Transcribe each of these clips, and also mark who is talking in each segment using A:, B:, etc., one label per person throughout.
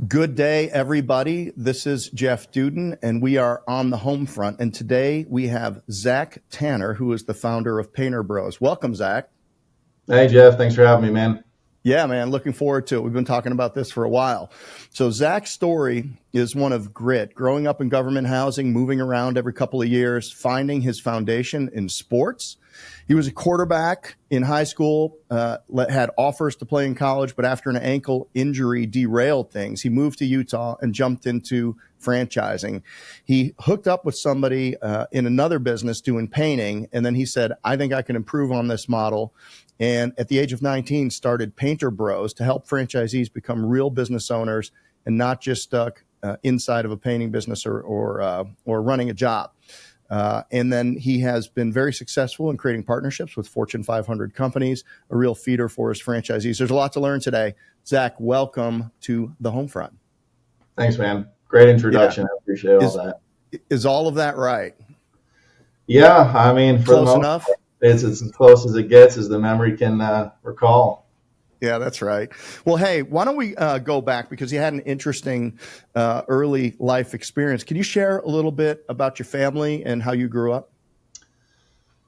A: Good day, everybody. This is Jeff Dudan, and we are on the Homefront. And today we have Zach Tanner, who is the founder of Painter Bros. Welcome, Zach.
B: Hey, Jeff. Thanks for having me, man.
A: Yeah, man. Looking forward to it. We've been talking about this for a while. So Zach's story is one of grit, growing up in government housing, moving around every couple of years, finding his foundation in sports. He was a quarterback in high school, had offers to play in college, but after an ankle injury derailed things, he moved to Utah and jumped into franchising. He hooked up with somebody in another business doing painting, and then he said, I think I can improve on this model. And at the age of 19, started Painter Bros to help franchisees become real business owners and not just stuck inside of a painting business or running a job. And then he has been very successful in creating partnerships with Fortune 500 companies, a real feeder for his franchisees. There's a lot to learn today. Zach, welcome to the Homefront.
B: Thanks, man. Great introduction. Yeah. I appreciate all that.
A: Is all of that right?
B: Yeah, I mean, for
A: close enough.
B: It's as close as it gets, as the memory can recall.
A: Yeah, that's right. Well, hey, why don't we go back, because you had an interesting early life experience. Can you share a little bit about your family and how you grew up?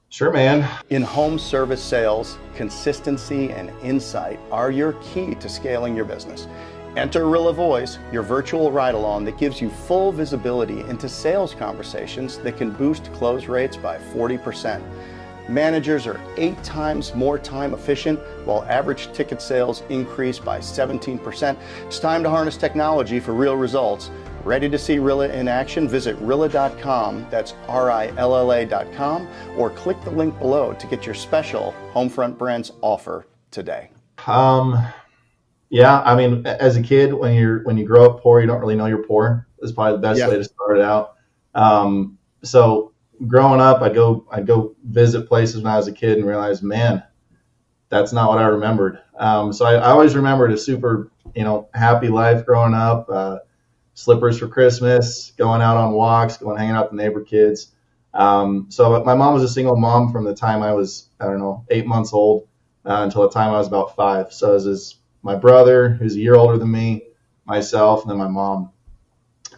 B: Sure, man.
A: In home service sales, consistency and insight are your key to scaling your business. Enter Rilla Voice, your virtual ride-along that gives you full visibility into sales conversations that can boost close rates by 40%. Managers are 8 times more time efficient, while average ticket sales increase by 17%. It's time to harness technology for real results. Ready to see Rilla in action? Visit Rilla.com, that's RILLA.com, or click the link below to get your special Homefront Brands offer today.
B: Yeah, I mean, as a kid, when you grow up poor, you don't really know you're poor. That's probably the best way to start it out. So growing up, I'd go visit places when I was a kid and realize, man, that's not what I remembered. So I always remembered a super, happy life growing up. Slippers for Christmas, going out on walks, hanging out with the neighbor kids. So my mom was a single mom from the time I was, 8 months old until the time I was about 5. So it was my brother, who's a year older than me, myself, and then my mom.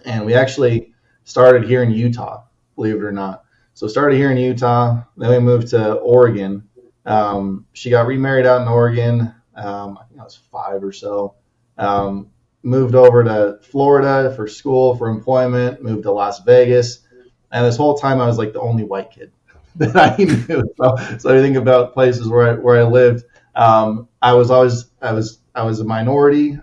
B: And we actually started here in Utah, believe it or not. So started here in Utah, then we moved to Oregon. She got remarried out in Oregon. I think I was 5 or so. Moved over to Florida for school, for employment, moved to Las Vegas. And this whole time I was like the only white kid that I knew. So I think about places where I lived. I was a minority.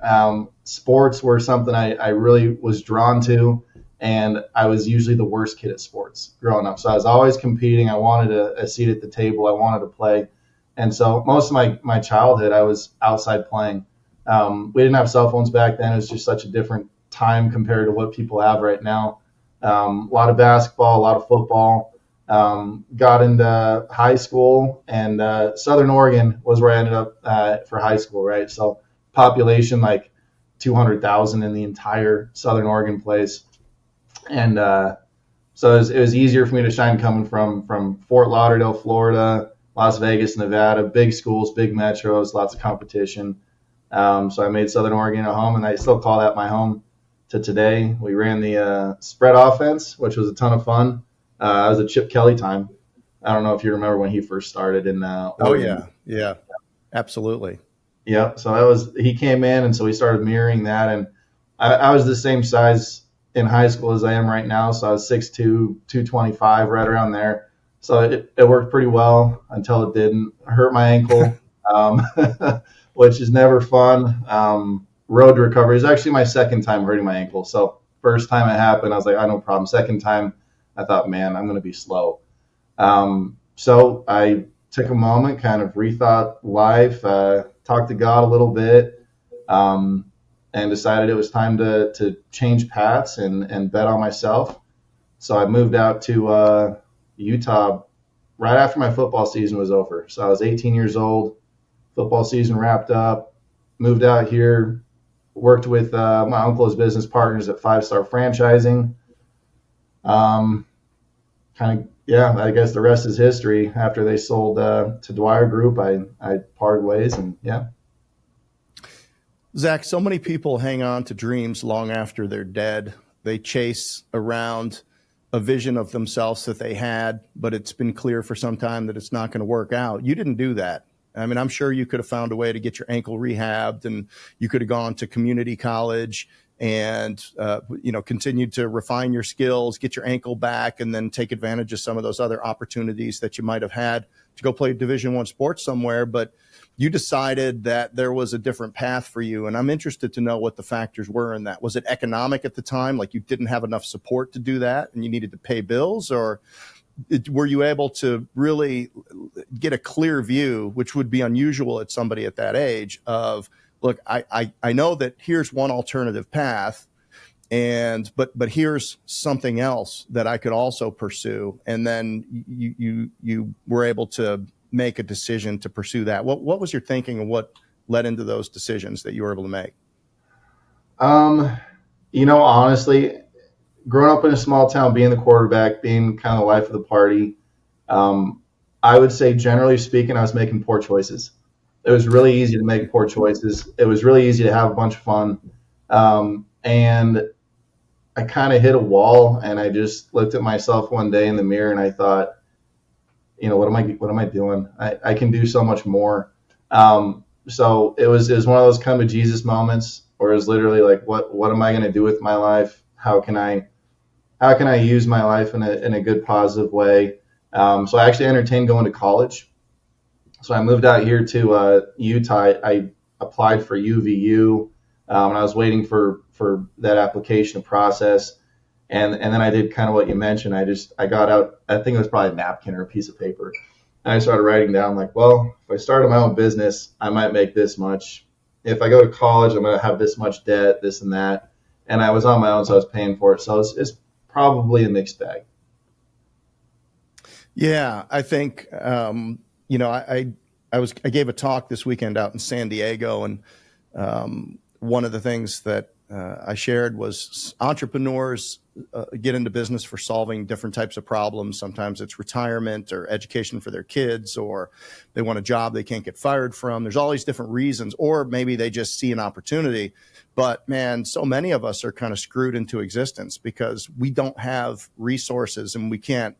B: Sports were something I really was drawn to. And I was usually the worst kid at sports growing up. So I was always competing. I wanted a seat at the table. I wanted to play. And so most of my childhood, I was outside playing. We didn't have cell phones back then. It was just such a different time compared to what people have right now. A lot of basketball, a lot of football. Got into high school, and Southern Oregon was where I ended up for high school, right? So population like 200,000 in the entire Southern Oregon place. And so it was easier for me to shine coming from Fort Lauderdale, Florida, Las Vegas, Nevada, big schools, big metros, lots of competition. So I made Southern Oregon a home, and I still call that my home to today. We ran the spread offense, which was a ton of fun. It was a Chip Kelly time. I don't know if you remember when he first started in Oregon.
A: Oh, yeah, absolutely.
B: Yeah, so he came in, and so we started mirroring that. And I was the same size in high school as I am right now, so I was 6'2", 225, right around there. So it worked pretty well until it didn't. I hurt my ankle, which is never fun. Road to recovery is actually my second time hurting my ankle. So first time it happened, I was like, no problem. Second time, I thought, man, I'm going to be slow. So I took a moment, kind of rethought life, talked to God a little bit, and decided it was time to change paths and bet on myself. So I moved out to Utah right after my football season was over. So I was 18 years old, football season wrapped up, moved out here, worked with my uncle's business partners at 5 Star Franchising. I guess the rest is history. After they sold to Dwyer Group, I parted ways, and yeah.
A: Zach, so many people hang on to dreams long after they're dead. They chase around a vision of themselves that they had, but it's been clear for some time that it's not going to work out. You didn't do that. I mean, I'm sure you could have found a way to get your ankle rehabbed, and you could have gone to community college and continued to refine your skills, get your ankle back, and then take advantage of some of those other opportunities that you might have had to go play Division I sports somewhere. But you decided that there was a different path for you, and I'm interested to know what the factors were in that. Was it economic at the time, like you didn't have enough support to do that and you needed to pay bills, or were you able to really get a clear view, which would be unusual at somebody at that age, of, look, I know that here's one alternative path, but here's something else that I could also pursue, and then you were able to make a decision to pursue that. What was your thinking, and what led into those decisions that you were able to make?
B: Honestly, growing up in a small town, being the quarterback, being kind of the life of the party, I would say, generally speaking, I was making poor choices. It was really easy to make poor choices. It was really easy to have a bunch of fun. And I kind of hit a wall, and I just looked at myself one day in the mirror, and I thought, what am I doing? I can do so much more. So it was one of those come to Jesus moments where it was literally like, what am I going to do with my life? How can I use my life in a good, positive way? So I actually entertained going to college. So I moved out here to Utah. I applied for UVU, and I was waiting for that application to process. And then I did kind of what you mentioned. I got out, I think it was probably a napkin or a piece of paper. And I started writing down like, well, if I started my own business, I might make this much. If I go to college, I'm going to have this much debt, this and that. And I was on my own, so I was paying for it. So it's probably a mixed bag.
A: Yeah, I think, I gave a talk this weekend out in San Diego, and one of the things that I shared was entrepreneurs get into business for solving different types of problems. Sometimes it's retirement or education for their kids, or they want a job they can't get fired from. There's all these different reasons, or maybe they just see an opportunity. But man, so many of us are kind of screwed into existence because we don't have resources, and we can't,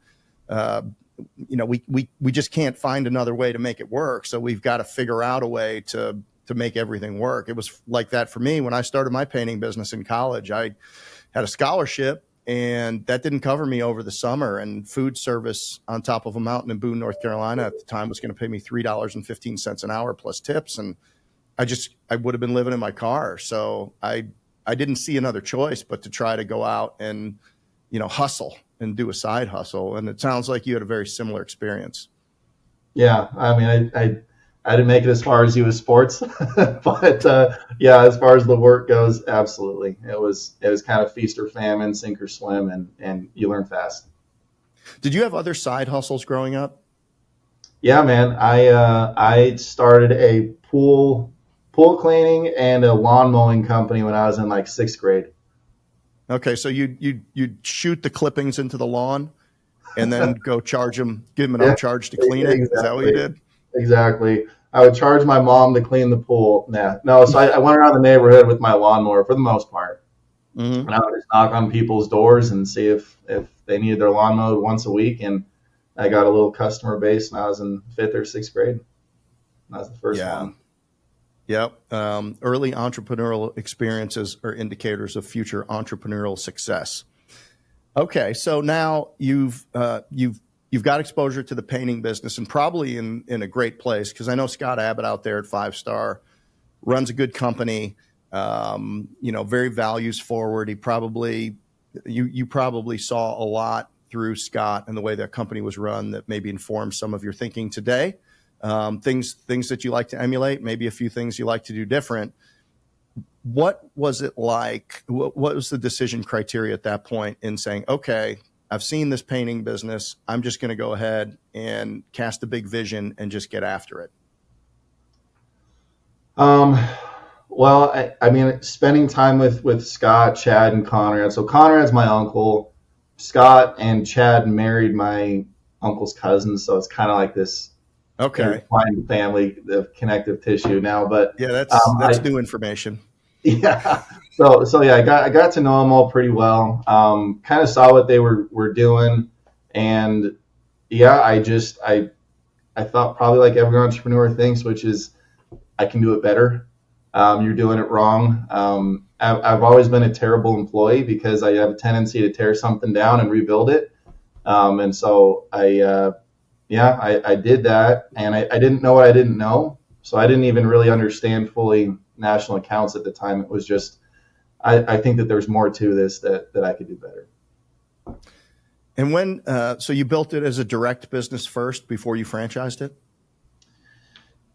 A: we just can't find another way to make it work. So we've got to figure out a way to make everything work. It was like that for me when I started my painting business in college. I had a scholarship, and that didn't cover me over the summer, and food service on top of a mountain in Boone, North Carolina at the time was going to pay me $3.15 an hour plus tips. And I would have been living in my car. So I didn't see another choice but to try to go out and, hustle and do a side hustle. And it sounds like you had a very similar experience.
B: Yeah. I mean, I didn't make it as far as you with sports, but as far as the work goes, absolutely. It was kind of feast or famine, sink or swim, and you learn fast.
A: Did you have other side hustles growing up?
B: Yeah, man. I started a pool cleaning and a lawn mowing company when I was in like 6th grade.
A: Okay, so you'd shoot the clippings into the lawn and then go give them an upcharge to clean it.
B: Exactly.
A: Is that what you did?
B: Exactly. I would charge my mom to clean the pool. No. So I went around the neighborhood with my lawnmower for the most part. Mm-hmm. And I would just knock on people's doors and see if they needed their lawn mowed once a week. And I got a little customer base when I was in 5th or 6th grade. That was the first one.
A: Yep. Early entrepreneurial experiences are indicators of future entrepreneurial success. Okay, so now you've got exposure to the painting business, and probably in a great place, because I know Scott Abbott out there at 5 Star runs a good company, very values forward. You probably saw a lot through Scott and the way that company was run that maybe informed some of your thinking today. Things that you like to emulate, maybe a few things you like to do different. What was it like? What was the decision criteria at that point in saying, okay, I've seen this painting business, I'm just going to go ahead and cast a big vision and just get after it?
B: Well, I mean, spending time with Scott, Chad, and Conrad. So Conrad's my uncle. Scott and Chad married my uncle's cousins, so it's kind of like this
A: okay
B: family of connective tissue now. But
A: yeah, that's new information.
B: Yeah. So yeah, I got to know them all pretty well. Kind of saw what they were doing, and yeah, I thought probably like every entrepreneur thinks, which is I can do it better. You're doing it wrong. I've always been a terrible employee because I have a tendency to tear something down and rebuild it. And so I did that, and I didn't know what I didn't know. So I didn't even really understand fully national accounts at the time. It was just, I think that there's more to this that I could do better.
A: And so you built it as a direct business first before you franchised it?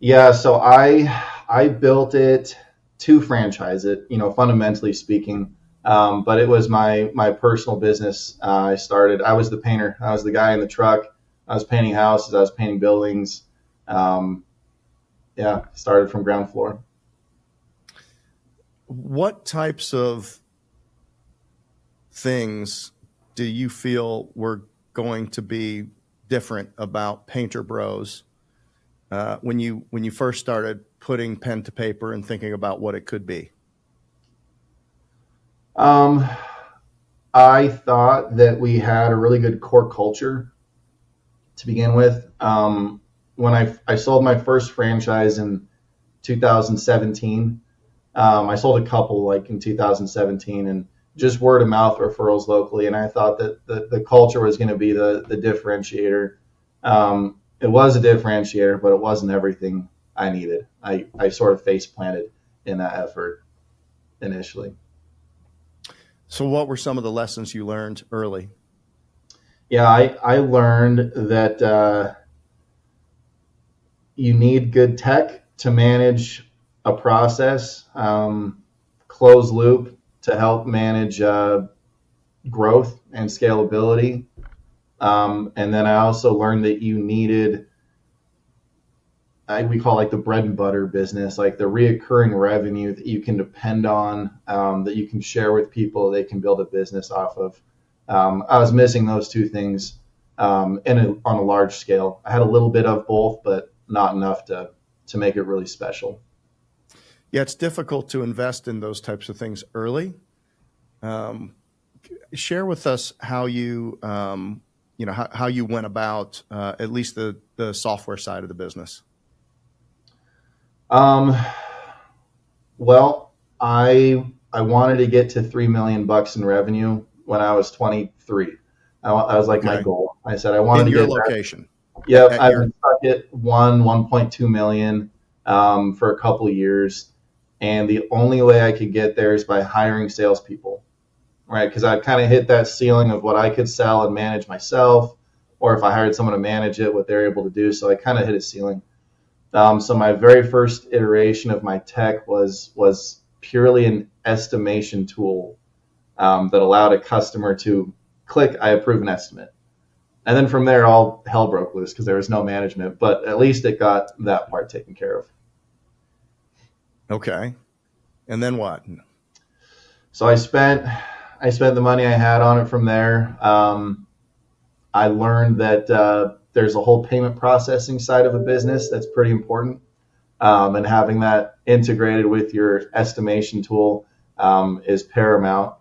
B: Yeah, so I built it to franchise it, fundamentally speaking. But it was my personal business. I was the painter. I was the guy in the truck. I was painting houses. I was painting buildings. Started from ground floor.
A: What types of things do you feel were going to be different about Painter Bros when you first started putting pen to paper and thinking about what it could be?
B: I thought that we had a really good core culture to begin with. When I sold my first franchise in 2017, I sold a couple like in 2017, and just word of mouth referrals locally. And I thought that the culture was going to be the differentiator. It was a differentiator, but it wasn't everything I needed. I sort of face planted in that effort initially.
A: So what were some of the lessons you learned early?
B: Yeah, I learned that you need good tech to manage a process, closed loop to help manage growth and scalability. And then I also learned that you needed, we call like the bread and butter business, like the reoccurring revenue that you can depend on, that you can share with people, they can build a business off of. I was missing those two things on a large scale. I had a little bit of both, but not enough to make it really special.
A: Yeah, it's difficult to invest in those types of things early. Share with us how you, how you went about at least the software side of the business.
B: Well, I wanted to get to $3 million in revenue when I was 23. I was like my goal. I said I wanted
A: in
B: to
A: your
B: get
A: location.
B: Yeah, I've been stuck at 1.2 million for a couple of years, and the only way I could get there is by hiring salespeople, right? Because I kind of hit that ceiling of what I could sell and manage myself, or if I hired someone to manage it, what they're able to do. So I kind of hit a ceiling. So my very first iteration of my tech was purely an estimation tool that allowed a customer to click, I approve an estimate. And then from there, all hell broke loose because there was no management, but at least it got that part taken care of.
A: Okay. And then what?
B: So I spent the money I had on it from there. I learned that there's a whole payment processing side of a business that's pretty important. And having that integrated with your estimation tool is paramount.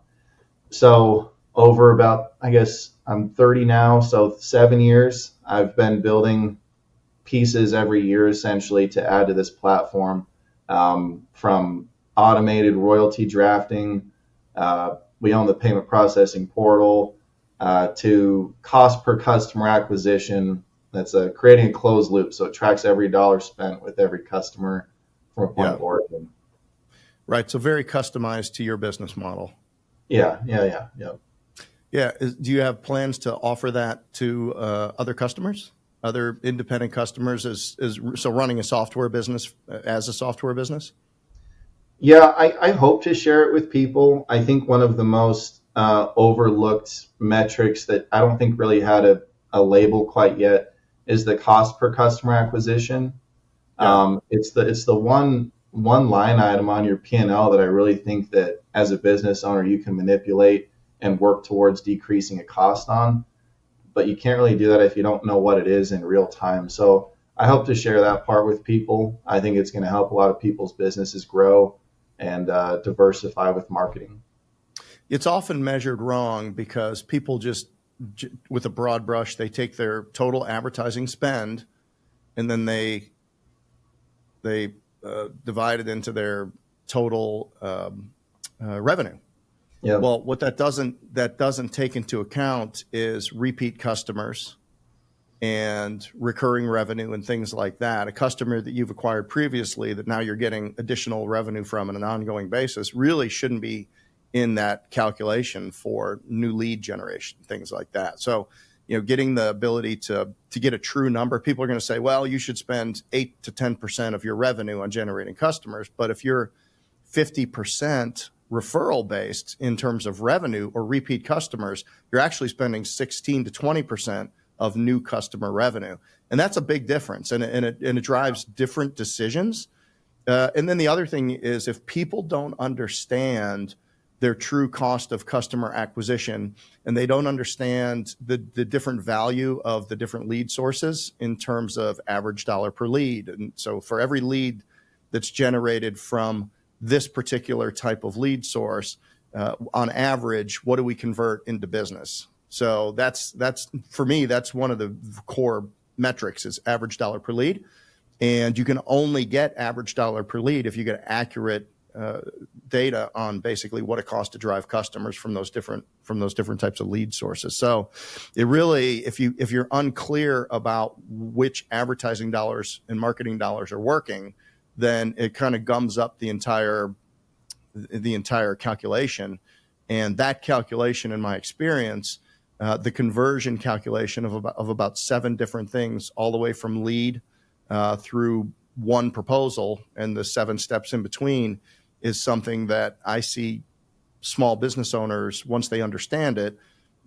B: So over about, I guess I'm 30 now, so 7 years, I've been building pieces every year essentially to add to this platform, from automated royalty drafting. We own the payment processing portal, to cost per customer acquisition. That's creating a closed loop. So it tracks every dollar spent with every customer from a point of origin.
A: Right. So very customized to your business model.
B: Yeah.
A: Yeah. Do you have plans to offer that to other customers, other independent customers, so running a software business as a software business?
B: Yeah, I hope to share it with people. I think one of the most overlooked metrics that I don't think really had a label quite yet is the cost per customer acquisition. Yeah. It's the one line item on your P&L that I really think that as a business owner you can manipulate and work towards decreasing a cost on, but you can't really do that if you don't know what it is in real time. So I hope to share that part with people. I think it's going to help a lot of people's businesses grow. and diversify with marketing.
A: It's often measured wrong because people just, with a broad brush, they take their total advertising spend and then they divide it into their total revenue.
B: Yeah.
A: Well, what that doesn't take into account is repeat customers and recurring revenue and things like that. A customer that you've acquired previously that now you're getting additional revenue from on an ongoing basis really shouldn't be in that calculation for new lead generation, things like that. So, getting the ability to get a true number, people are going to say, well, you should spend 8 to 10% of your revenue on generating customers. But if you're 50% referral based in terms of revenue or repeat customers, you're actually spending 16 to 20% of new customer revenue. And that's a big difference. And it drives different decisions. And then the other thing is, if people don't understand their true cost of customer acquisition and they don't understand the different value of the different lead sources in terms of average dollar per lead. And so for every lead that's generated from this particular type of lead source, on average, what do we convert into business? So that's for me, that's one of the core metrics is average dollar per lead. And you can only get average dollar per lead if you get accurate data on basically what it costs to drive customers from those different types of lead sources. So it really, if you're unclear about which advertising dollars and marketing dollars are working, then it kind of gums up the entire calculation. And that calculation, in my experience, the conversion calculation of about 7 different things, all the way from lead through one proposal and the 7 steps in between, is something that I see small business owners, once they understand it,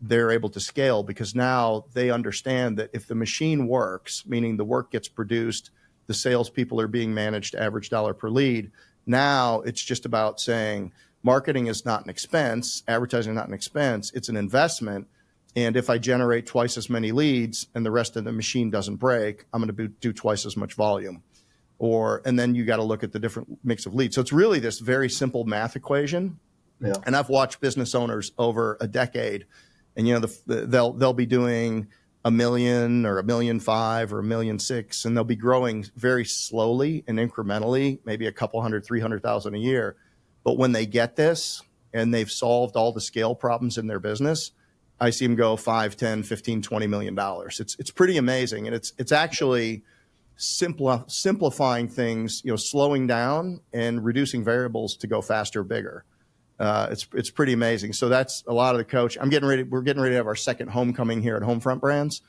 A: they're able to scale, because now they understand that if the machine works, meaning the work gets produced, the salespeople are being managed average dollar per lead. Now it's just about saying marketing is not an expense, advertising is not an expense, it's an investment. And if I generate twice as many leads and the rest of the machine doesn't break, I'm going to do twice as much volume. And then you got to look at the different mix of leads. So it's really this very simple math equation.
B: Yeah.
A: And I've watched business owners over a decade, and they'll be doing $1 million or $1.5 million or $1.6 million, and they'll be growing very slowly and incrementally, maybe a couple hundred, 300,000 a year. But when they get this and they've solved all the scale problems in their business, I see them go 5, 10, 15, $20 million. It's pretty amazing. And it's actually simplifying things, slowing down and reducing variables to go faster, bigger. It's pretty amazing. So that's a lot of the coach. We're getting ready to have our second homecoming here at Homefront Brands.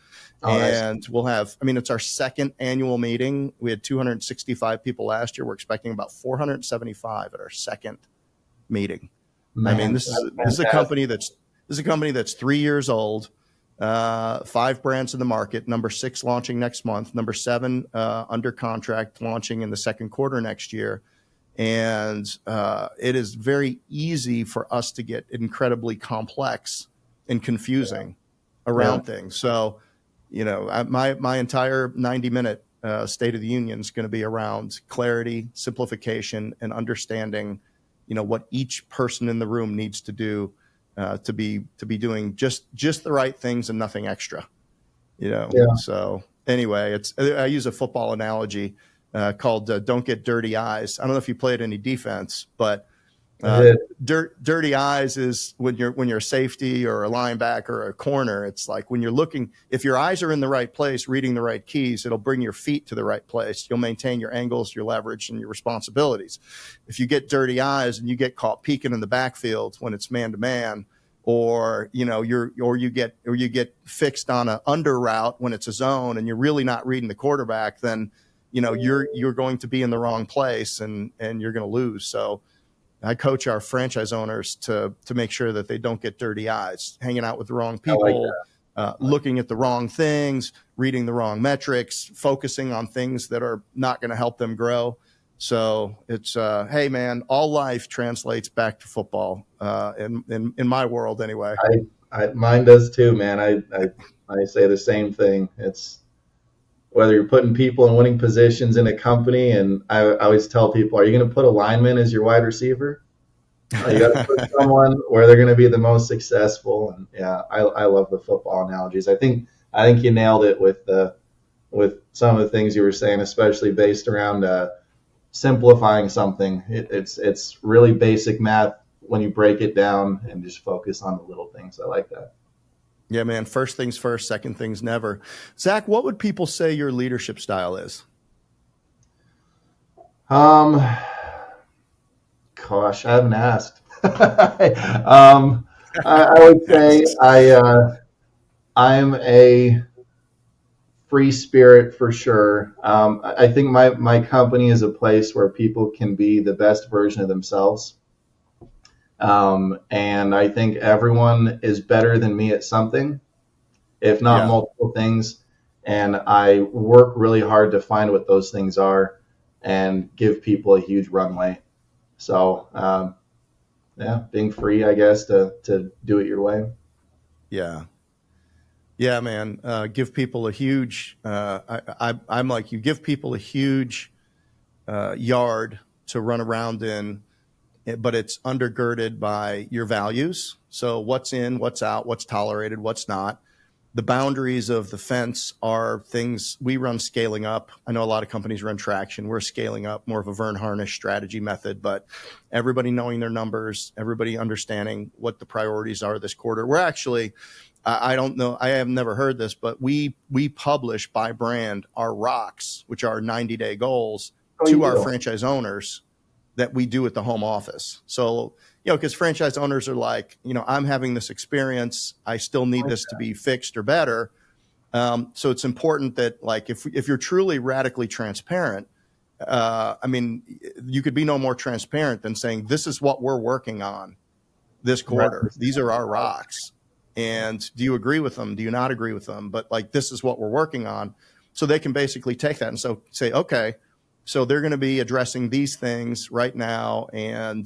B: Oh,
A: and
B: nice.
A: We'll have, it's our second annual meeting. We had 265 people last year. We're expecting about 475 at our second meeting.
B: Man,
A: this is a company that's 3 years old, 5 brands in the market, number 6 launching next month, number 7 under contract, launching in the second quarter next year. And it is very easy for us to get incredibly complex and confusing around things. So, my entire 90-minute State of the Union is going to be around clarity, simplification, and understanding, what each person in the room needs to do to be doing just the right things and nothing extra. So anyway, I use a football analogy called "Don't Get Dirty Eyes." I don't know if you played any defense, but dirty eyes is when you're a safety or a linebacker or a corner. It's like when you're looking, if your eyes are in the right place, reading the right keys, it'll bring your feet to the right place. You'll maintain your angles, your leverage, and your responsibilities. If you get dirty eyes and you get caught peeking in the backfield when it's man to man, or you get fixed on an under route when it's a zone and you're really not reading the quarterback, then you're going to be in the wrong place and you're going to lose. So I coach our franchise owners to make sure that they don't get dirty eyes, hanging out with the wrong people, looking at the wrong things, reading the wrong metrics, focusing on things that are not going to help them grow. So it's, hey man, all life translates back to football, in my world anyway.
B: Mine does too, man. I say the same thing. whether you're putting people in winning positions in a company. And I always tell people, are you going to put a lineman as your wide receiver? You got to put someone where they're going to be the most successful. And yeah, I love the football analogies. I think you nailed it with some of the things you were saying, especially based around simplifying something. It's really basic math when you break it down and just focus on the little things. I like that.
A: Yeah, man. First things first, second things never. Zach, what would people say your leadership style is?
B: Gosh, I haven't asked. I would say I'm a free spirit for sure. I think my company is a place where people can be the best version of themselves. And I think everyone is better than me at something, if not multiple things. And I work really hard to find what those things are and give people a huge runway. So, being free, I guess, to do it your way.
A: Yeah. Yeah, man. Give people a huge, I'm like, you give people a huge yard to run around in, but it's undergirded by your values. So what's in, what's out, what's tolerated, what's not. The boundaries of the fence are things we run scaling up. I know a lot of companies run traction. We're scaling up, more of a Vern Harnish strategy method, but everybody knowing their numbers, everybody understanding what the priorities are this quarter. We're actually, I don't know, I have never heard this, but we publish by brand our rocks, which are 90-day goals, to our franchise owners that we do at the home office. So, because franchise owners are like, I'm having this experience, I still need this to be fixed or better. So it's important that, like, if you're truly radically transparent, you could be no more transparent than saying, this is what we're working on this quarter. These are our rocks. And do you agree with them? Do you not agree with them? But like, this is what we're working on. So they can basically take that and so say, okay, so they're going to be addressing these things right now. And,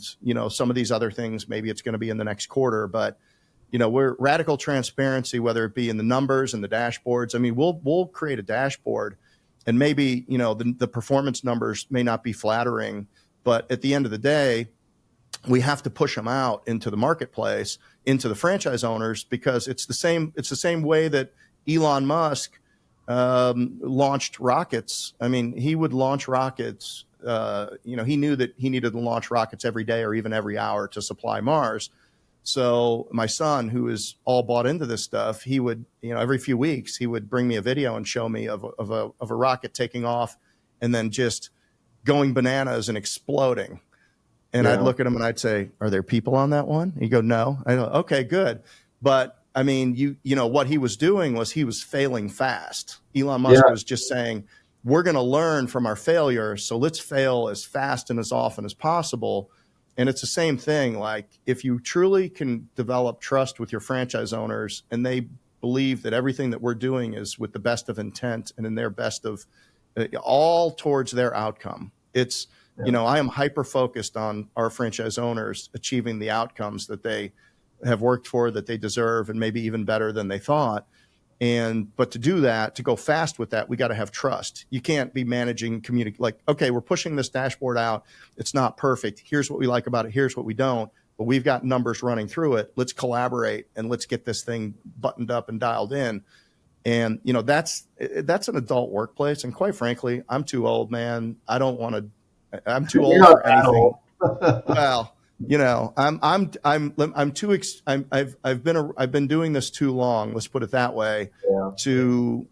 A: some of these other things, maybe it's going to be in the next quarter, but, we're radical transparency, whether it be in the numbers and the dashboards. I mean, we'll create a dashboard and maybe, the performance numbers may not be flattering, but at the end of the day, we have to push them out into the marketplace, into the franchise owners, because it's the same way that Elon Musk launched rockets. I mean, he would launch rockets. He knew that he needed to launch rockets every day or even every hour to supply Mars. So my son, who is all bought into this stuff, he would, every few weeks, he would bring me a video and show me of a rocket taking off and then just going bananas and exploding. And I'd look at him and I'd say, are there people on that one? He'd go, no. I go, okay, good. But I mean, what he was doing was he was failing fast. Elon Musk was just saying, we're going to learn from our failure. So let's fail as fast and as often as possible. And it's the same thing. Like, if you truly can develop trust with your franchise owners and they believe that everything that we're doing is with the best of intent and in their best of all towards their outcome, it's, I am hyper focused on our franchise owners achieving the outcomes that they have worked for, that they deserve, and maybe even better than they thought. But to do that, to go fast with that, we got to have trust. You can't be managing like, okay, we're pushing this dashboard out. It's not perfect. Here's what we like about it. Here's what we don't. But we've got numbers running through it. Let's collaborate and let's get this thing buttoned up and dialed in. And, that's an adult workplace. And quite frankly, I'm too old, man. I'm too old for anything. Well, I've been doing this too long. Let's put it that way, to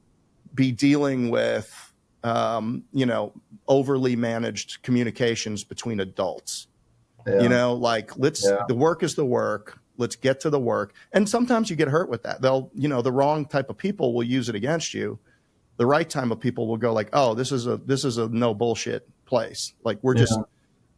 A: be dealing with, overly managed communications between adults. The work is the work. Let's get to the work. And sometimes you get hurt with that. The wrong type of people will use it against you. The right type of people will go like, oh, this is a no bullshit place. Like, we're just,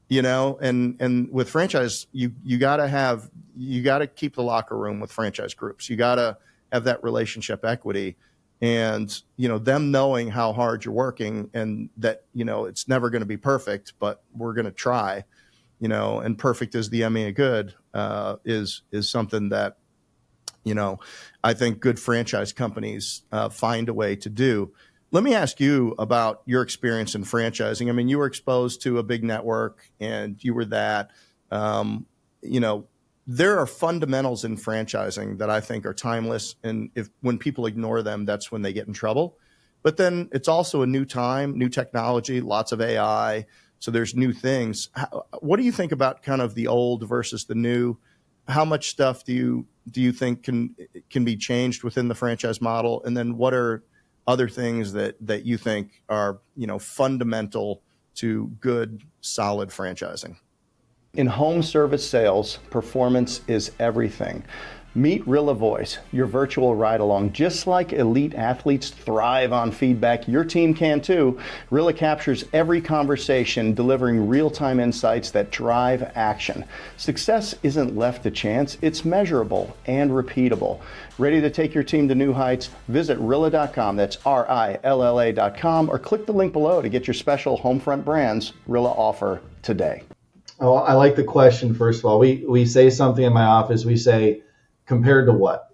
A: and with franchise, you got to keep the locker room with franchise groups. You got to have that relationship equity and, them knowing how hard you're working and that, it's never going to be perfect, but we're going to try, and perfect is the enemy of good, is something that, I think good franchise companies find a way to do. Let me ask you about your experience in franchising. I mean, you were exposed to a big network and you were that. Um, you know, there are fundamentals in franchising that I think are timeless. And if when people ignore them, that's when they get in trouble. But then it's also a new time, new technology, lots of AI. So there's new things. What do you think about kind of the old versus the new? How much stuff do you think can be changed within the franchise model? And then what are other things that you think are, fundamental to good, solid franchising? In home service sales, performance is everything. Meet Rilla Voice, your virtual ride-along. Just like elite athletes thrive on feedback, your team can too. Rilla captures every conversation, delivering real-time insights that drive action. Success isn't left to chance, it's measurable and repeatable. Ready to take your team to new heights? Visit Rilla.com, that's RILLA.com, or click the link below to get your special Homefront Brands Rilla offer today.
B: Oh, I like the question. First of all, we say something in my office. We say, compared to what?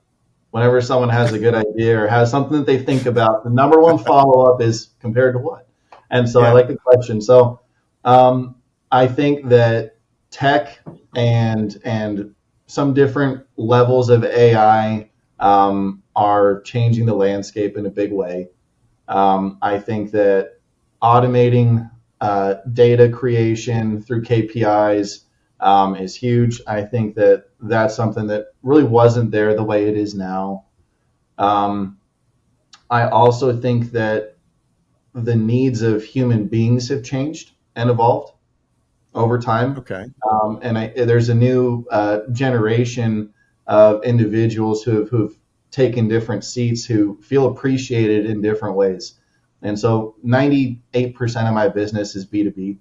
B: Whenever someone has a good idea or has something that they think about, the number one follow-up is compared to what? And so I like the question. So I think that tech and some different levels of AI are changing the landscape in a big way. I think that automating data creation through KPIs is huge. I think that that's something that really wasn't there the way it is now. I also think that the needs of human beings have changed and evolved over time.
A: Okay.
B: There's a new generation of individuals who've taken different seats who feel appreciated in different ways. And so 98% of my business is B2B.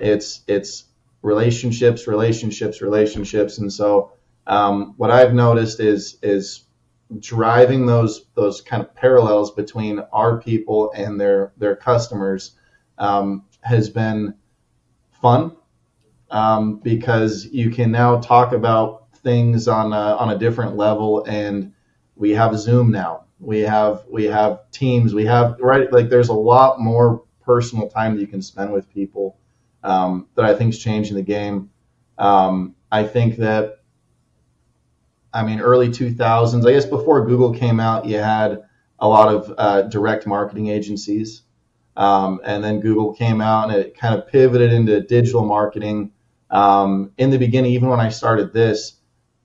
B: It's relationships. And so what I've noticed is driving those kind of parallels between our people and their customers has been fun because you can now talk about things on a different level, and we have Zoom now. We have Teams. We have there's a lot more personal time that you can spend with people that I think is changing the game. I think that, early 2000s, I guess before Google came out, you had a lot of direct marketing agencies. And then Google came out and it kind of pivoted into digital marketing. In the beginning, even when I started this,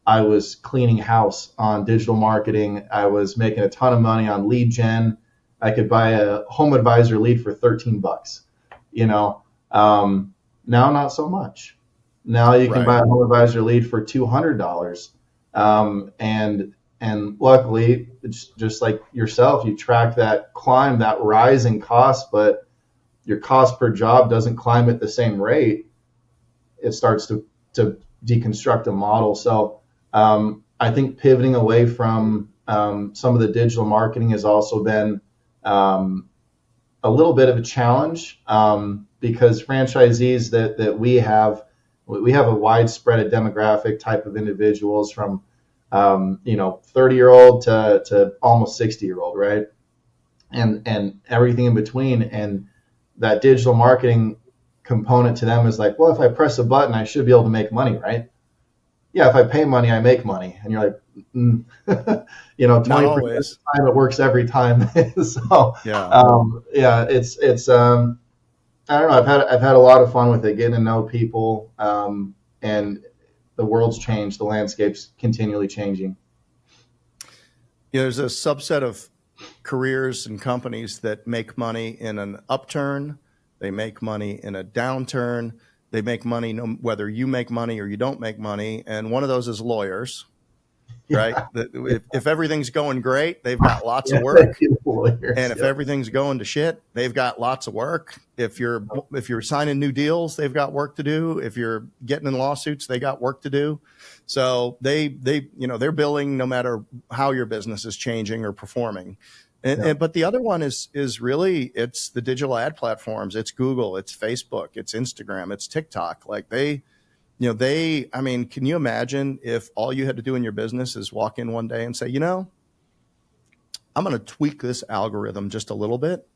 B: I was cleaning house on digital marketing. I was making a ton of money on lead gen. I could buy a home advisor lead for $13, now not so much. Now you can buy a home advisor lead for $200. And luckily, it's just like yourself, you track that climb, that rise in cost, but your cost per job doesn't climb at the same rate. It starts to deconstruct a model. So I think pivoting away from some of the digital marketing has also been a little bit of a challenge because franchisees that we have a widespread demographic type of individuals from 30-year-old to almost 60-year-old, right? And everything in between. And that digital marketing component to them is like, well, if I press a button, I should be able to make money, right? Yeah, if I pay money, I make money. And you're like, 20% of the time it works every time. So it's I don't know. I've had a lot of fun with it, getting to know people, and the world's changed. The landscape's continually changing.
A: There's a subset of careers and companies that make money in an upturn. They make money in a downturn. They make money whether you make money or you don't make money. And one of those is lawyers, right? If everything's going great, they've got lots of work. And if everything's going to shit, they've got lots of work. If you're signing new deals, they've got work to do. If you're getting in lawsuits, they got work to do. So they're billing no matter how your business is changing or performing. But the other one is really, it's the digital ad platforms. It's Google, it's Facebook, it's Instagram, it's TikTok. Like can you imagine if all you had to do in your business is walk in one day and say, I'm going to tweak this algorithm just a little bit,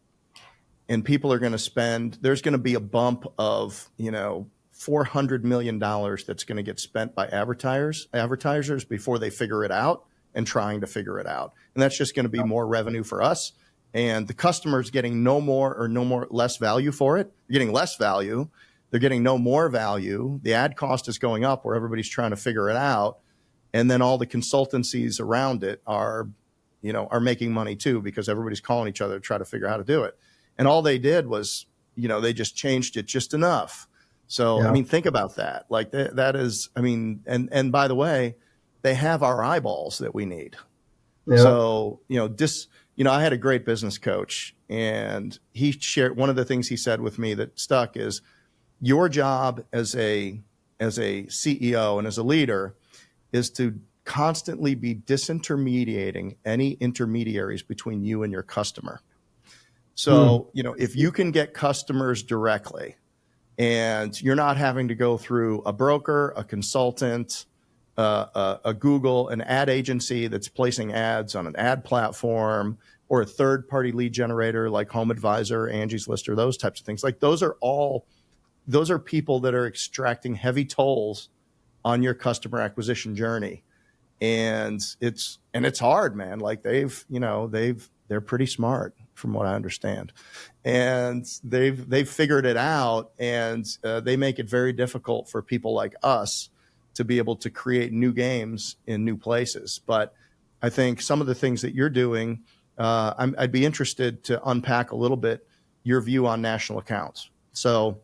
A: and people are going to there's going to be a bump of, $400 million that's going to get spent by advertisers before they figure it out and trying to figure it out. And that's just going to be more revenue for us. And the customer's getting less value for it. They're getting less value. They're getting no more value. The ad cost is going up where everybody's trying to figure it out. And then all the consultancies around it are making money too, because everybody's calling each other to try to figure out how to do it. And all they did was, they just changed it just enough. So,
B: Yeah.
A: think about that. Like that is, and by the way, they have our eyeballs that we need.
B: Yeah.
A: So, I had a great business coach, and he shared, one of the things he said with me that stuck is, your job as a CEO and as a leader is to constantly be disintermediating any intermediaries between you and your customer. So, if you can get customers directly, and you're not having to go through a broker, a consultant, a Google, an ad agency that's placing ads on an ad platform, or a third-party lead generator like Home Advisor, Angie's List, or those types of things. Like those are people that are extracting heavy tolls on your customer acquisition journey. And it's hard, man. Like they're pretty smart from what I understand, and they've figured it out, and they make it very difficult for people like us to be able to create new games in new places. But I think some of the things that you're doing, I'd be interested to unpack a little bit your view on national accounts. So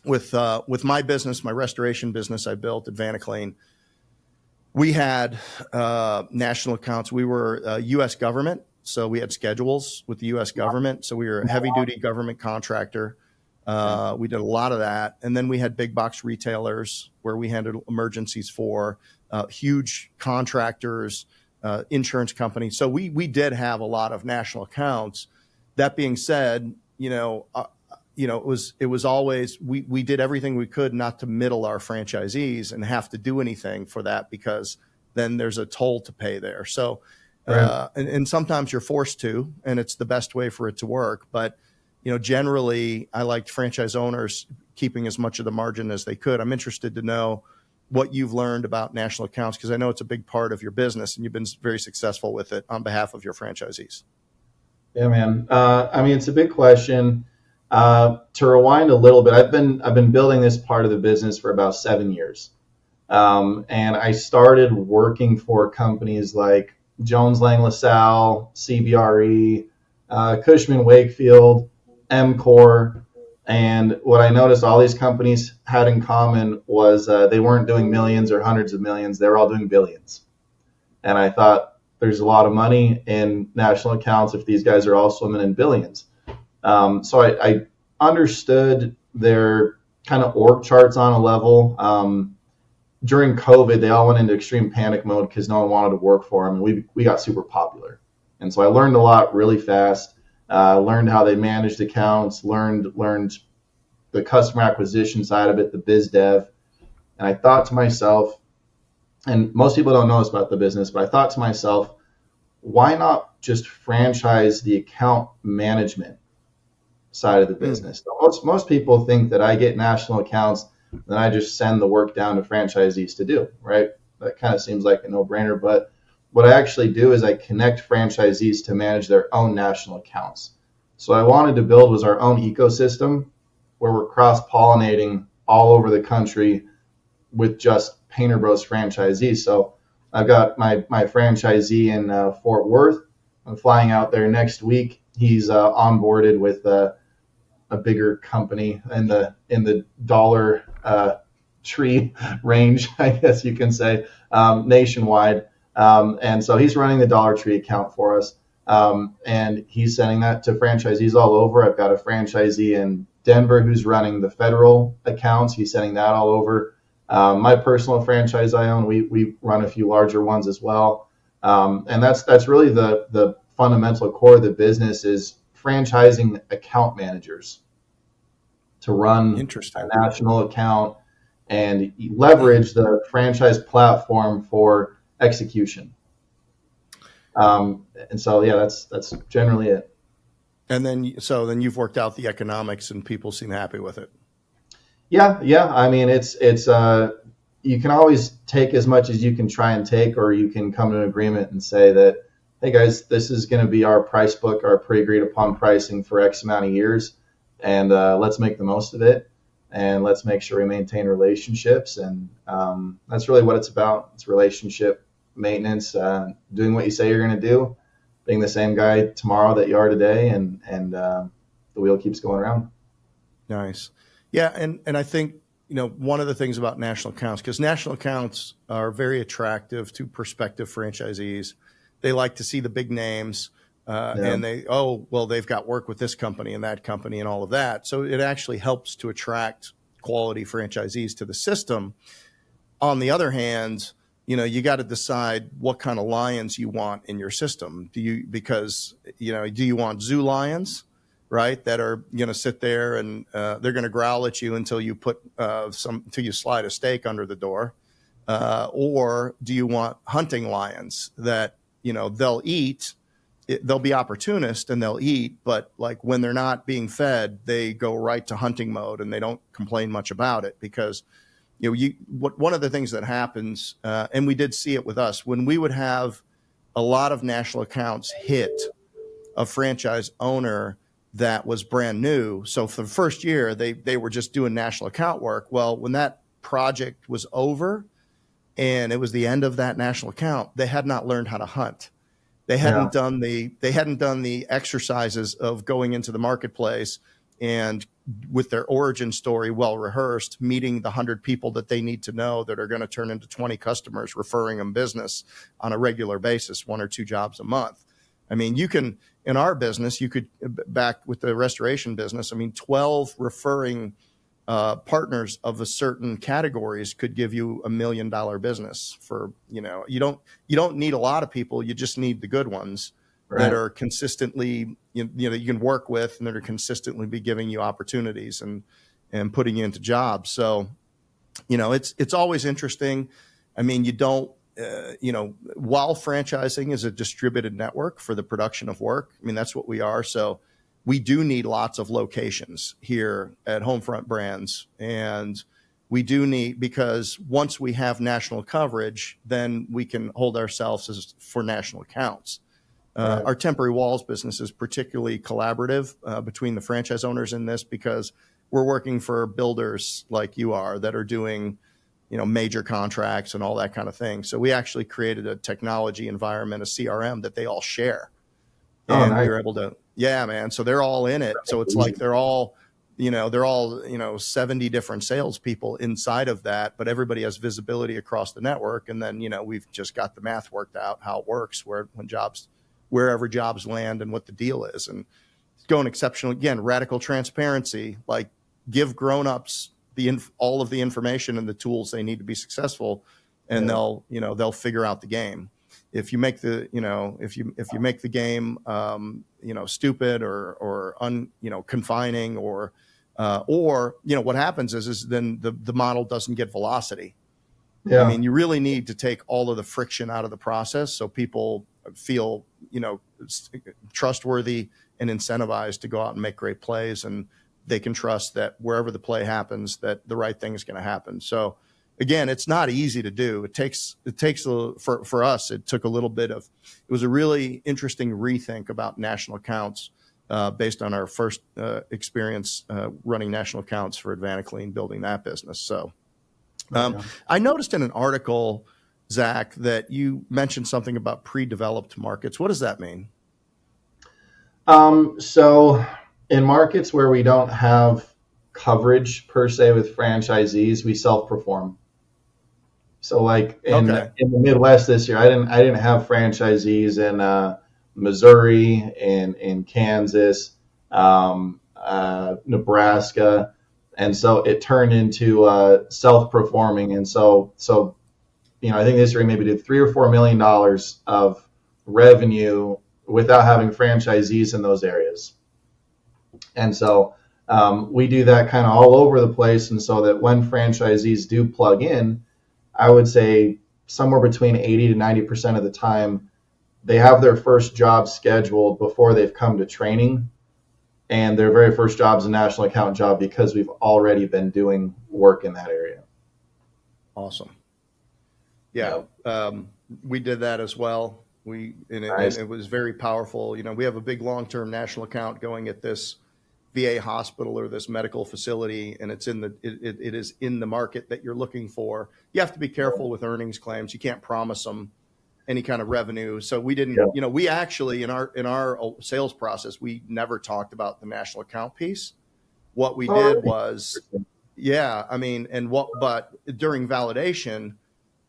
A: with my business, my restoration business I built at Vaniclean, we had national accounts. We were U.S. government, so we had schedules with the U.S. government. So we were a heavy-duty government contractor. We did a lot of that. And then we had big box retailers where we handled emergencies for huge contractors, insurance companies. So we did have a lot of national accounts. That being said, it was always, we did everything we could not to middle our franchisees and have to do anything for that, because then there's a toll to pay there. So, and sometimes you're forced to, and it's the best way for it to work. But, generally I liked franchise owners keeping as much of the margin as they could. I'm interested to know what you've learned about national accounts, because I know it's a big part of your business and you've been very successful with it on behalf of your franchisees.
B: Yeah, man. It's a big question. To rewind a little bit, I've been building this part of the business for about 7 years. And I started working for companies like Jones Lang LaSalle, CBRE, Cushman Wakefield, MCOR. And what I noticed all these companies had in common was they weren't doing millions or hundreds of millions. They were all doing billions. And I thought, there's a lot of money in national accounts if these guys are all swimming in billions. So I understood their kind of org charts on a level. During COVID, they all went into extreme panic mode because no one wanted to work for them. And we got super popular. And so I learned a lot really fast, learned how they managed accounts, learned the customer acquisition side of it, the biz dev. And I thought to myself, and most people don't know this about the business, but I thought to myself, why not just franchise the account management side of the business? So most people think that I get national accounts and I just send the work down to franchisees to do, right? That kind of seems like a no-brainer, but what I actually do is I connect franchisees to manage their own national accounts. So what I wanted to build was our own ecosystem where we're cross-pollinating all over the country with just Painter Bros franchisees. So I've got my franchisee in Fort Worth. I'm flying out there next week. He's onboarded with a bigger company in the dollar tree range, I guess you can say, nationwide. And so he's running the Dollar Tree account for us. And he's sending that to franchisees all over. I've got a franchisee in Denver who's running the federal accounts. He's sending that all over. My personal franchise I own, we run a few larger ones as well. And that's really the fundamental core of the business is franchising account managers to run a national account and leverage the franchise platform for execution. And so, yeah, that's generally it.
A: And then you've worked out the economics and people seem happy with it.
B: Yeah. I mean, it's you can always take as much as you can try and take, or you can come to an agreement and say that, hey guys, this is going to be our price book, our pre-agreed upon pricing for X amount of years, and let's make the most of it, and let's make sure we maintain relationships, and that's really what it's about. It's relationship maintenance, doing what you say you're going to do, being the same guy tomorrow that you are today, and the wheel keeps going around.
A: Nice. Yeah, and I think, one of the things about national accounts, because national accounts are very attractive to prospective franchisees. They like to see the big names, and they've got work with this company and that company and all of that. So it actually helps to attract quality franchisees to the system. On the other hand, you got to decide what kind of lions you want in your system. Do you want zoo lions, right, that are going to sit there and they're going to growl at you until you until you slide a steak under the door, or do you want hunting lions that they'll eat, they'll be opportunist and they'll eat, but like when they're not being fed, they go right to hunting mode and they don't complain much about it, because one of the things that happens, and we did see it with us, when we would have a lot of national accounts hit a franchise owner that was brand new. So for the first year, they were just doing national account work. Well, when that project was over and it was the end of that national account, they had not learned how to hunt. They hadn't done the exercises of going into the marketplace and with their origin story well rehearsed, meeting the 100 people that they need to know that are going to turn into 20 customers, referring them business on a regular basis, 1 or 2 jobs a month. I mean, in our business, you could, back with the restoration business, 12 referring partners of a certain categories could give you $1 million business for, you don't need a lot of people. You just need the good ones that are consistently, you can work with and that are consistently be giving you opportunities and putting you into jobs. So, it's always interesting. You don't, while franchising is a distributed network for the production of work, that's what we are. So we do need lots of locations here at Homefront Brands. And we do need, because once we have national coverage, then we can hold ourselves for national accounts. Our temporary walls business is particularly collaborative between the franchise owners in this, because we're working for builders like you are that are doing, major contracts and all that kind of thing. So we actually created a technology environment, a CRM that they all share. And
B: nice.
A: you're able to, yeah, man. So they're all in it. So it's like they're all 70 different salespeople inside of that, but everybody has visibility across the network. And then, we've just got the math worked out, how it works, wherever jobs land and what the deal is. And it's going exceptional. Again, radical transparency, like give grownups all of the information and the tools they need to be successful, and they'll figure out the game. If you make the if you make the game stupid or confining or what happens is then the model doesn't get velocity. You really need to take all of the friction out of the process so people feel trustworthy and incentivized to go out and make great plays, and they can trust that wherever the play happens, that the right thing is going to happen. So again, it's not easy to do. It takes for us, it took a little bit of, it was a really interesting rethink about national accounts based on our first experience running national accounts for authentically and building that business. So I noticed in an article, Zach, that you mentioned something about pre-developed markets. What does that mean?
B: So in markets where we don't have coverage per se with franchisees, we self-perform. So like in the Midwest this year, I didn't have franchisees in Missouri and in Kansas, Nebraska. And so it turned into self-performing. And so I think this year maybe did $3 or $4 million of revenue without having franchisees in those areas. And so we do that kind of all over the place. And so that when franchisees do plug in, I would say somewhere between 80 to 90% of the time, they have their first job scheduled before they've come to training, and their very first job is a national account job because we've already been doing work in that area.
A: Awesome. Yeah.
B: Yeah.
A: We did that as well. And
B: Nice.
A: it was very powerful. You know, we have a big long-term national account going at this VA hospital or this medical facility, and it is in the market that you're looking for. You have to be careful with earnings claims. You can't promise them any kind of revenue. So we didn't,
B: Yeah.
A: you know, we actually in our sales process, we never talked about the national account piece. What we did was, yeah, I mean, but during validation,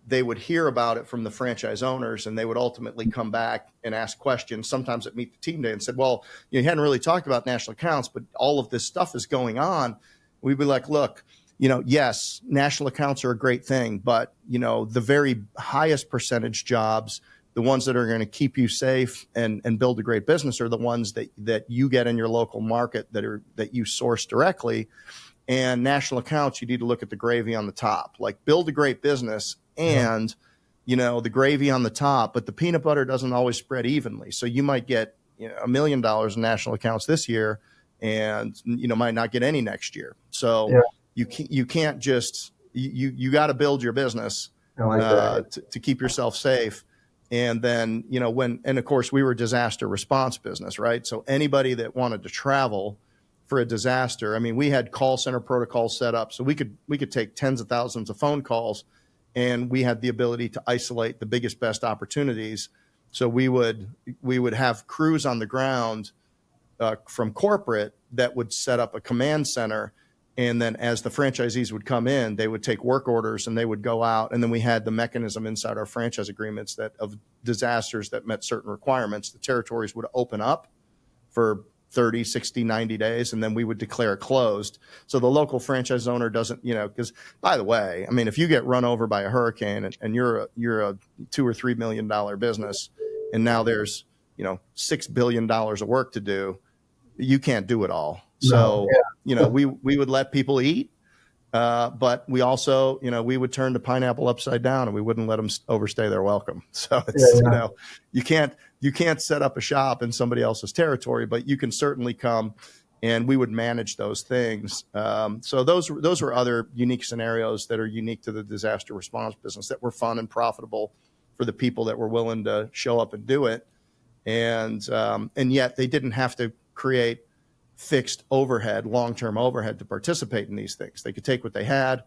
A: they would hear about it from the franchise owners, and they would ultimately come back and ask questions. Sometimes at Meet the Team Day and said, well, you hadn't really talked about national accounts, but all of this stuff is going on. We'd be like, look, you know, yes, national accounts are a great thing, but, you know, the very highest percentage jobs, the ones that are going to keep you safe and build a great business, are the ones that you get in your local market that you source directly. And national accounts, you need to look at the gravy on the top, like build a great business and, you know, the gravy on the top, but the peanut butter doesn't always spread evenly. So you might get, you know, $1 million in national accounts this year and, you know, might not get any next year. So
B: Yeah.
A: you can't just, you got to build your business
B: I like that.
A: to keep yourself safe. And then, you know, and of course we were a disaster response business, right? So anybody that wanted to travel for a disaster, I mean, we had call center protocols set up so we could take tens of thousands of phone calls, and we had the ability to isolate the biggest, best opportunities. So we would have crews on the ground from corporate that would set up a command center. And then as the franchisees would come in, they would take work orders and they would go out. And then we had the mechanism inside our franchise agreements that of disasters that met certain requirements, the territories would open up for 30, 60, 90 days, and then we would declare it closed. So the local franchise owner doesn't, you know, because by the way, I mean, if you get run over by a hurricane and you're a $2 or $3 million business, and now there's, you know, $6 billion of work to do, you can't do it all. So, you know, we would let people eat, but we also, you know, we would turn the pineapple upside down and we wouldn't let them overstay their welcome. So it's, you know, you can't set up a shop in somebody else's territory, but you can certainly come and we would manage those things. So those were other unique scenarios that are unique to the disaster response business that were fun and profitable for the people that were willing to show up and do it. And yet they didn't have to create fixed overhead, long-term overhead to participate in these things. They could take what they had.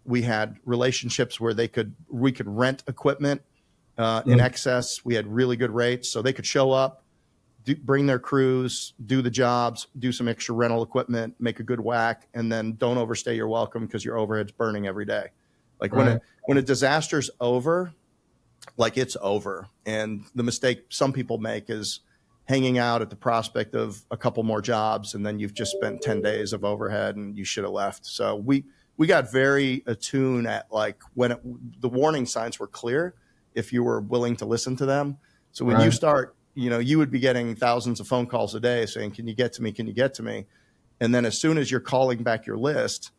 A: We had relationships where we could rent equipment in excess. We had really good rates, so they could show up, bring their crews, do the jobs, do some extra rental equipment, make a good whack, and then don't overstay your welcome because your overhead's burning every day. Like when a disaster's over, like it's over. And the mistake some people make is hanging out at the prospect of a couple more jobs, and then you've just spent 10 days of overhead and you should have left. So we got very attuned at like when the warning signs were clear, if you were willing to listen to them. So when you start, you know, you would be getting thousands of phone calls a day saying, can you get to me? Can you get to me? And then as soon as you're calling back your list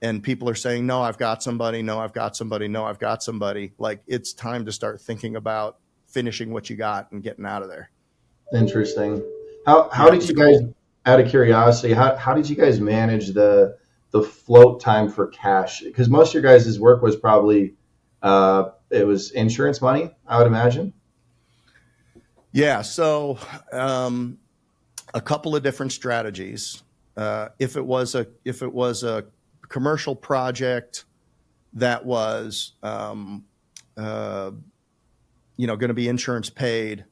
A: and people are saying, no, I've got somebody, no, I've got somebody, no, I've got somebody, like it's time to start thinking about finishing what you got and getting out of there.
B: Interesting. How did you guys, out of curiosity, how did you guys manage the float time for cash? Because most of your guys' work was probably it was insurance money, I would imagine.
A: Yeah. So a couple of different strategies. If it was a commercial project that was going to be insurance paid,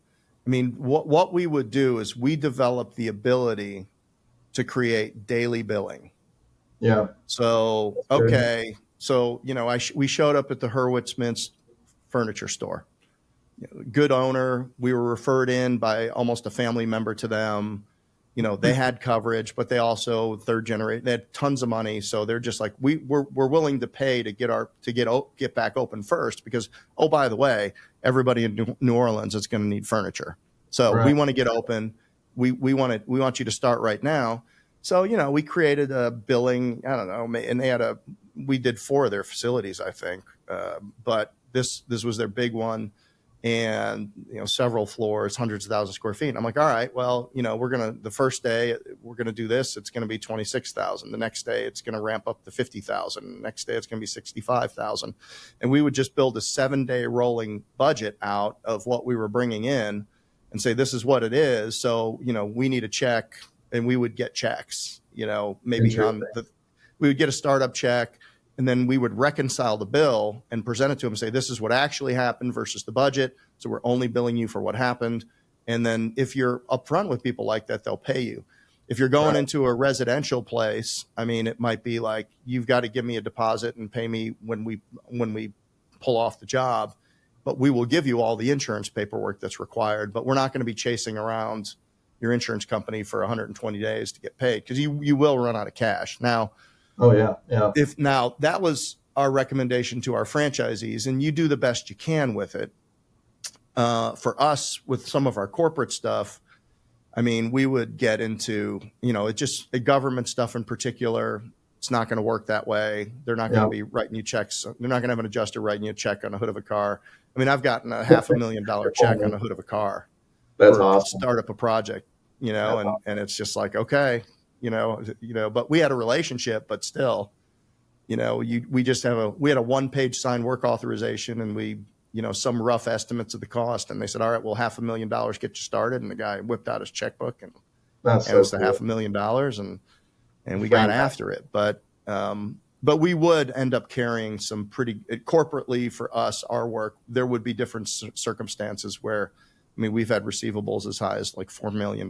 A: I mean, what we would do is we develop the ability to create daily billing.
B: Yeah.
A: So, okay. So, you know, we showed up at the Hurwitz Mintz furniture store. Good owner. We were referred in by almost a family member to them. You know, they had coverage, but they also third generation. They had tons of money, so they're just like we're willing to pay to get back open first because by the way, everybody in New Orleans is going to need furniture, so we want to get open. We want you to start right now. So you know, we created a billing. I don't know, and we did 4 of their facilities, I think, but this was their big one. and, several floors, hundreds of thousands of square feet. And I'm like, all right, well, the first day we're going to do this. It's going to be 26,000. The next day it's going to ramp up to 50,000. The next day it's going to be 65,000. And we would just build a 7-day rolling budget out of what we were bringing in and say, this is what it is. So, we need a check, and we would get checks, maybe we would get a startup check, and then we would reconcile the bill and present it to them and say, this is what actually happened versus the budget. So we're only billing you for what happened. And then if you're upfront with people like that, they'll pay you. If you're going into a residential place, it might be like, you've got to give me a deposit and pay me when we pull off the job, but we will give you all the insurance paperwork that's required, but we're not going to be chasing around your insurance company for 120 days to get paid, because you will run out of cash. Now, Now that was our recommendation to our franchisees, and you do the best you can with it. For us, with some of our corporate stuff, we would get into, the government stuff in particular. It's not going to work that way. They're not going to be writing you checks. They're not going to have an adjuster writing you a check on the hood of a car. I've gotten a $500,000 check on the hood of a car.
B: That's
A: to
B: awesome.
A: Start up a project, and it's just like, okay. But we had a relationship, but still, we had a 1-page signed work authorization, and we, some rough estimates of the cost. And they said, all right, well, $500,000 get you started. And the guy whipped out his checkpope and it was the $500,000, and we got after it. But we would end up carrying some pretty corporately for us, our work. There would be different circumstances where, we've had receivables as high as like $4 million,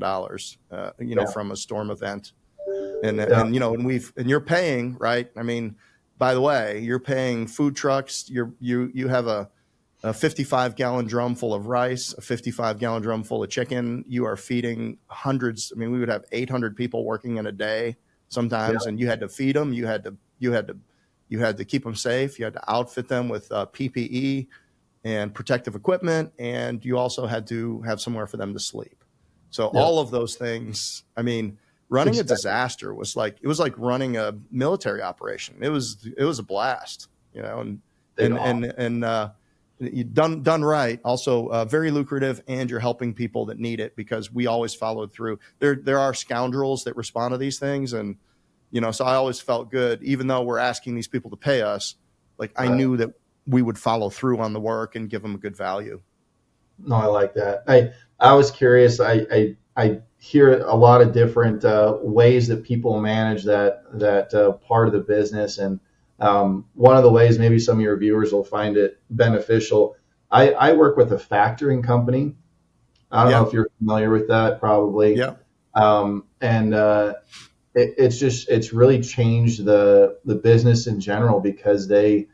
A: from a storm event. And you're paying, right? By the way, you're paying food trucks. You have a 55-gallon drum full of rice, a 55-gallon drum full of chicken. You are feeding hundreds. We would have 800 people working in a day sometimes, and you had to feed them. You had to keep them safe. You had to outfit them with PPE and protective equipment, and you also had to have somewhere for them to sleep. So all of those things, running a disaster was like running a military operation. It was a blast, and done right. Also very lucrative, and you're helping people that need it, because we always followed through. There are scoundrels that respond to these things, and so I always felt good, even though we're asking these people to pay us. I knew that we would follow through on the work and give them a good value.
B: No, I like that. I was curious. I hear a lot of different ways that people manage that part of the business, and one of the ways maybe some of your viewers will find it beneficial. I work with a factoring company. I don't know if you're familiar with that, probably.
A: Yeah.
B: It's really changed the business in general, because they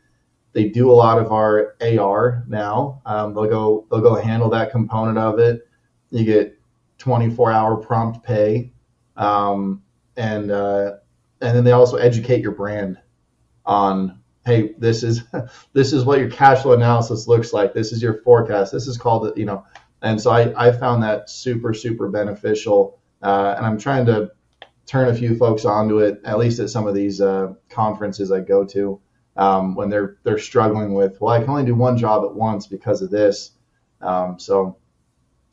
B: do a lot of our AR now. They'll go handle that component of it. You get 24-hour prompt pay, and then they also educate your brand on, hey, this is what your cash flow analysis looks like. This is your forecast. This is called, And so I found that super, super beneficial, and I'm trying to turn a few folks onto it, at least at some of these conferences I go to. When they're struggling with, well, I can only do one job at once because of this. So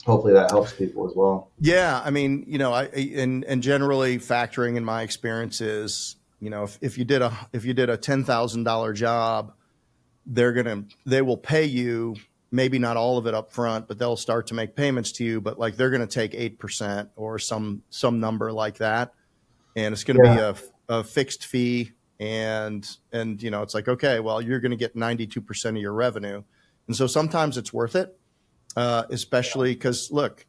B: hopefully that helps people as well. Yeah.
A: And generally factoring, in my experience, is, if you did a $10,000 job, they will pay you, maybe not all of it up front, but they'll start to make payments to you, but they're going to take 8% or some number like that. And it's going to be a fixed fee. And it's like, okay, well, you're going to get 92% of your revenue. And so sometimes it's worth it, especially because look,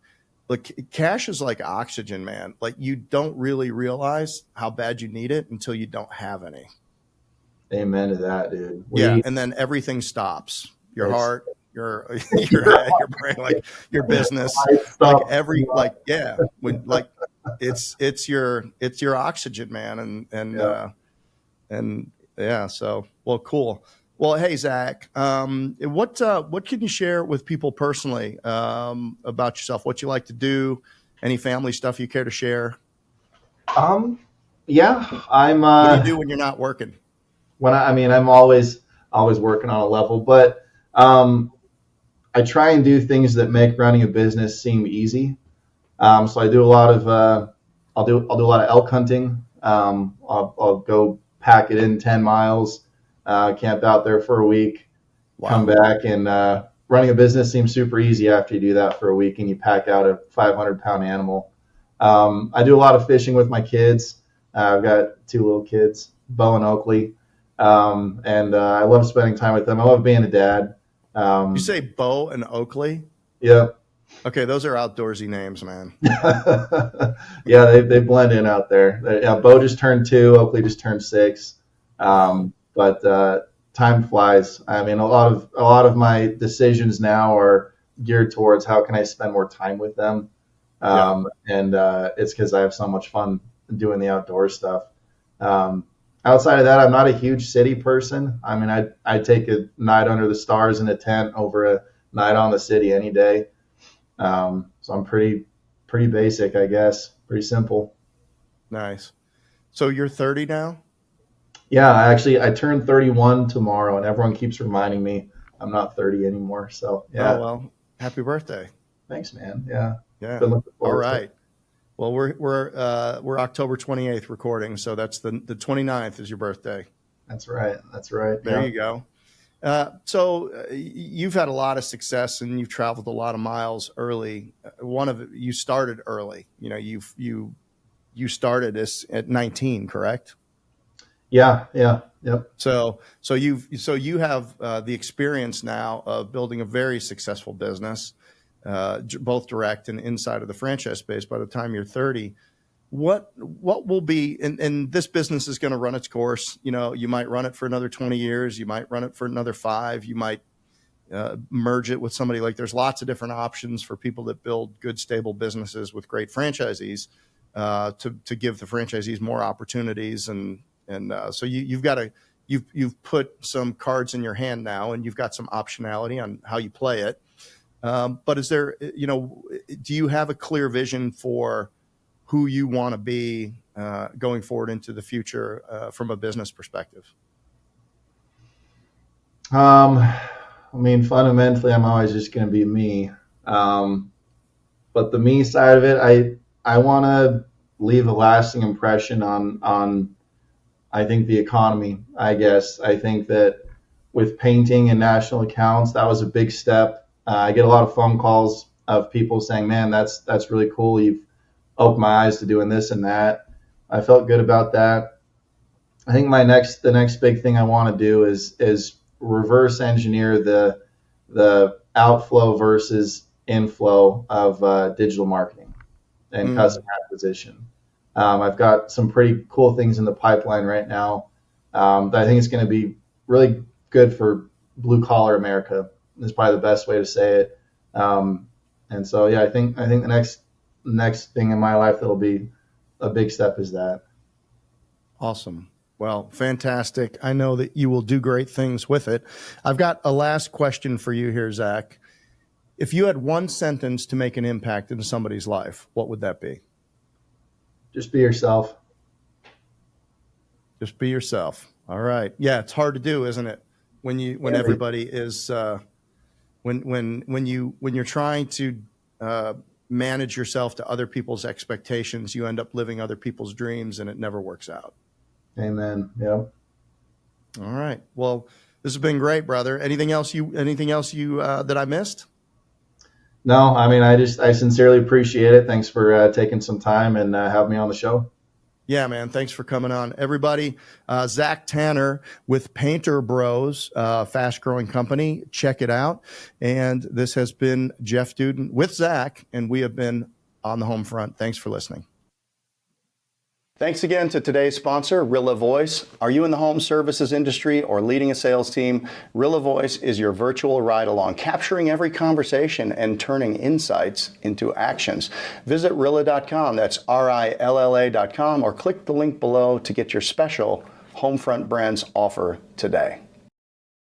A: cash is like oxygen, man. You don't really realize how bad you need it until you don't have any.
B: Amen to that, dude.
A: And then everything stops. Your heart, your head, your brain, your business, it's your oxygen, man. So, well, cool. Well, hey, Zach, what can you share with people personally about yourself? What you like to do? Any family stuff you care to share?
B: I'm.
A: What do you do when you're not working?
B: I'm always working on a level, but I I try and do things that make running a business seem easy. So I do a lot of I'll do a lot of elk hunting. I'll go pack it in 10 miles, camp out there for a week, come back, and running a business seems super easy after you do that for a week and you pack out a 500-pound animal. I do a lot of fishing with my kids. I've got 2 little kids, Bo and Oakley, and I love spending time with them. I love being a dad.
A: You say Bo and Oakley?
B: Yeah.
A: Okay, those are outdoorsy names, man.
B: Yeah, they blend in out there. Bo just turned 2, Oakley just turned 6. But time flies. I mean, a lot of my decisions now are geared towards how can I spend more time with them, and it's because I have so much fun doing the outdoor stuff. Outside of that, I'm not a huge city person. I mean, I take a night under the stars in a tent over a night on the city any day. So I'm pretty basic, I guess. Pretty simple.
A: Nice. So you're 30 now?
B: Yeah, I turned 31 tomorrow, and everyone keeps reminding me I'm not 30 anymore. So yeah.
A: Oh, well, happy birthday.
B: Thanks, man. Yeah.
A: Yeah. All right. Well, we're October 28th recording, so that's the 29th is your birthday.
B: That's right.
A: There you go. So you've had a lot of success and you've traveled a lot of miles early. You started early. You know, you started this at 19, correct?
B: Yeah. Yep.
A: So you have the experience now of building a very successful business, both direct and inside of the franchise space. By the time you're 30, what will be, and this business is going to run its course. You know, you might run it for another 20 years. You might run it for another 5. You might merge it with somebody. Like, there's lots of different options for people that build good, stable businesses with great franchisees to give the franchisees more opportunities. And so you've put some cards in your hand now, and you've got some optionality on how you play it. But is there, do you have a clear vision for who you want to be going forward into the future from a business perspective?
B: I mean, fundamentally, I'm always just going to be me. But the me side of it, I want to leave a lasting impression on I think the economy. I guess I think that with painting and national accounts, that was a big step. I get a lot of phone calls of people saying, "Man, that's really cool. You've opened my eyes to doing this and that." I felt good about that. I think the next big thing I want to do is reverse engineer the outflow versus inflow of digital marketing and customer acquisition. I've got some pretty cool things in the pipeline right now that I think is going to be really good for blue collar America. Is probably the best way to say it. And so, yeah, I think the next thing in my life that'll be a big step is that.
A: Awesome. Well, fantastic. I know that you will do great things with it. I've got a last question for you here, Zach. If you had one sentence to make an impact in somebody's life, what would that be?
B: Just be yourself.
A: Just be yourself. All right. Yeah, it's hard to do, isn't it? When everybody is when you're trying to manage yourself to other people's expectations, you end up living other people's dreams, and it never works out.
B: Amen. Yep.
A: All right. Well, this has been great, brother. Anything else you that I missed?
B: No, I mean, I sincerely appreciate it. Thanks for taking some time and having me on the show.
A: Yeah, man. Thanks for coming on. Everybody, Zach Tanner with Painter Bros, fast growing company. Check it out. And this has been Jeff Dudan with Zach, and we have been On The Homefront. Thanks for listening. Thanks again to today's sponsor, Rilla Voice. Are you in the home services industry or leading a sales team? Rilla Voice is your virtual ride-along, capturing every conversation and turning insights into actions. Visit Rilla.com, that's RILLA.com, or click the link below to get your special Homefront Brands offer today.